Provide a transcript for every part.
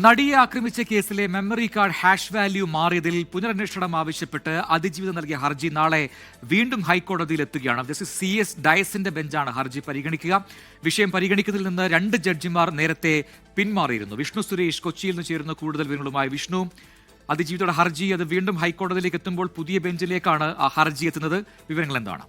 നടിയെ ആക്രമിച്ച കേസിലെ മെമ്മറി കാർഡ് ഹാഷ് വാല്യൂ മാറിയതിൽ പുനരന്വേഷണം ആവശ്യപ്പെട്ട് അതിജീവിതം നൽകിയ ഹർജി നാളെ വീണ്ടും ഹൈക്കോടതിയിൽ എത്തുകയാണ്. ജസ്റ്റിസ് CS ഡയസിന്റെ ബെഞ്ചാണ് ഹർജി പരിഗണിക്കുക. വിഷയം പരിഗണിക്കുന്നതിൽ നിന്ന് 2 ജഡ്ജിമാർ നേരത്തെ പിന്മാറിയിരുന്നു. വിഷ്ണു സുരേഷ് കൊച്ചിയിൽ നിന്ന് ചേരുന്ന കൂടുതൽ വിവരങ്ങളുമായി. വിഷ്ണു, അതിജീവിതയുടെ ഹർജി അത് വീണ്ടും ഹൈക്കോടതിയിലേക്ക് എത്തുമ്പോൾ പുതിയ ബെഞ്ചിലേക്കാണ് ആ ഹർജി എത്തുന്നത്. വിവരങ്ങൾ എന്താണ്?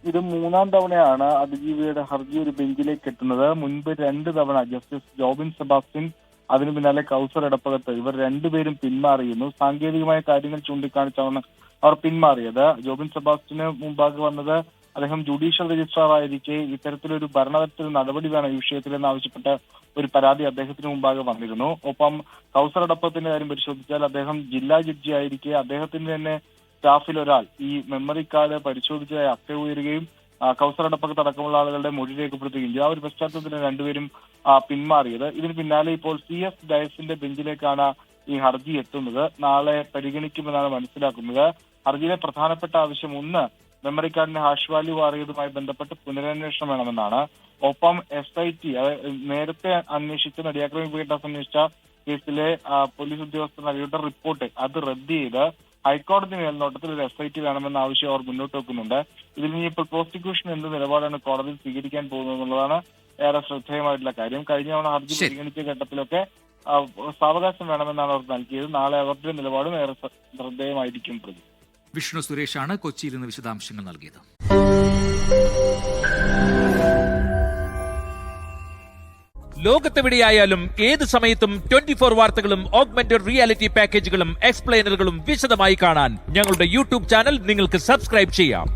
ഇത് 3-ാം തവണയാണ് അതിജീവിയുടെ ഹർജി ഒരു ബെഞ്ചിലേക്ക് എത്തുന്നത്. മുൻപ് 2 തവണ ജസ്റ്റിസ് ജോബിൻ സെബാസ്റ്റ്യൻ, അതിനു പിന്നാലെ കൗസർ എടപ്പകത്ത്, ഇവർ രണ്ടുപേരും പിന്മാറിയിരുന്നു. സാങ്കേതികമായ കാര്യങ്ങൾ ചൂണ്ടിക്കാണിച്ചാണ് അവർ പിന്മാറിയത്. ജോബിൻ സെബാസ്റ്റ്യന് മുമ്പാകെ വന്നത് അദ്ദേഹം ജുഡീഷ്യൽ രജിസ്ട്രാർ ആയിരിക്കെ ഇത്തരത്തിലൊരു ഭരണതലത്തിൽ നടപടി വേണം ഈ വിഷയത്തിലെന്ന് ആവശ്യപ്പെട്ട ഒരു പരാതി അദ്ദേഹത്തിന് മുമ്പാകെ വന്നിരുന്നു. ഒപ്പം കൗസർ എടപ്പത്തിന്റെ കാര്യം പരിശോധിച്ചാൽ അദ്ദേഹം ജില്ലാ ജഡ്ജി ആയിരിക്കെ അദ്ദേഹത്തിന്റെ തന്നെ സ്റ്റാഫിൽ ഒരാൾ ഈ മെമ്മറി കാർഡ് പരിശോധിച്ചതായി അക്ക ഉയരുകയും കൗസർ എടപ്പകത്ത് അടക്കമുള്ള ആളുകളുടെ മൊഴി രേഖപ്പെടുത്തുകയും ചെയ്തു. ആ ഒരു പശ്ചാത്തലത്തിൽ രണ്ടുപേരും പിന്മാറിയത്. ഇതിന് പിന്നാലെ ഇപ്പോൾ CS ഡയസിന്റെ ബെഞ്ചിലേക്കാണ് ഈ ഹർജി എത്തുന്നത്. നാളെ പരിഗണിക്കുമെന്നാണ് മനസ്സിലാക്കുന്നത്. ഹർജിയിലെ പ്രധാനപ്പെട്ട ആവശ്യം 1, മെമ്മറി കാർഡിന്റെ ഹാഷ് വാല്യൂ മാറിയതുമായി ബന്ധപ്പെട്ട് പുനരന്വേഷണം വേണമെന്നാണ്. ഒപ്പം SIT നേരത്തെ അന്വേഷിച്ച നടിയാക്രമി പീഡനം അന്വേഷിച്ച കേസിലെ പോലീസ് ഉദ്യോഗസ്ഥർ നൽകിയ റിപ്പോർട്ട് അത് റദ്ദ് ചെയ്ത് ഹൈക്കോടതി മേൽനോട്ടത്തിൽ ഒരു SIT വേണമെന്ന ആവശ്യം അവർ മുന്നോട്ട് വെക്കുന്നുണ്ട്. ഇതിൽ നിന്ന് ഇപ്പോൾ പ്രോസിക്യൂഷൻ എന്ത് നിലപാടാണ് കോടതി സ്വീകരിക്കാൻ പോകുന്നത് എന്നുള്ളതാണ് ഏറെ ശ്രദ്ധേയമായിട്ടുള്ള കാര്യം. കഴിഞ്ഞ തവണ ഹർജി പരിഗണിച്ച ഘട്ടത്തിലൊക്കെ സാവകാശം വേണമെന്നാണ് അവർ നൽകിയത്. നാളെ അവരുടെ നിലപാടും ഏറെ ശ്രദ്ധേയമായിരിക്കും. പ്രതി വിഷ്ണു സുരേഷാണ് കൊച്ചിയിൽ നിന്ന് വിശദാംശങ്ങൾ നൽകിയത്. ലോകത്തെവിടെയായാലും ഏത് സമയത്തും 24 വാർത്തകളും ഓഗ്മെന്റഡ് റിയാലിറ്റി പാക്കേജുകളും എക്സ്പ്ലെയിനറുകളും വിശദമായി കാണാൻ ഞങ്ങളുടെ YouTube ചാനൽ നിങ്ങൾക്ക് സബ്സ്ക്രൈബ് ചെയ്യാം.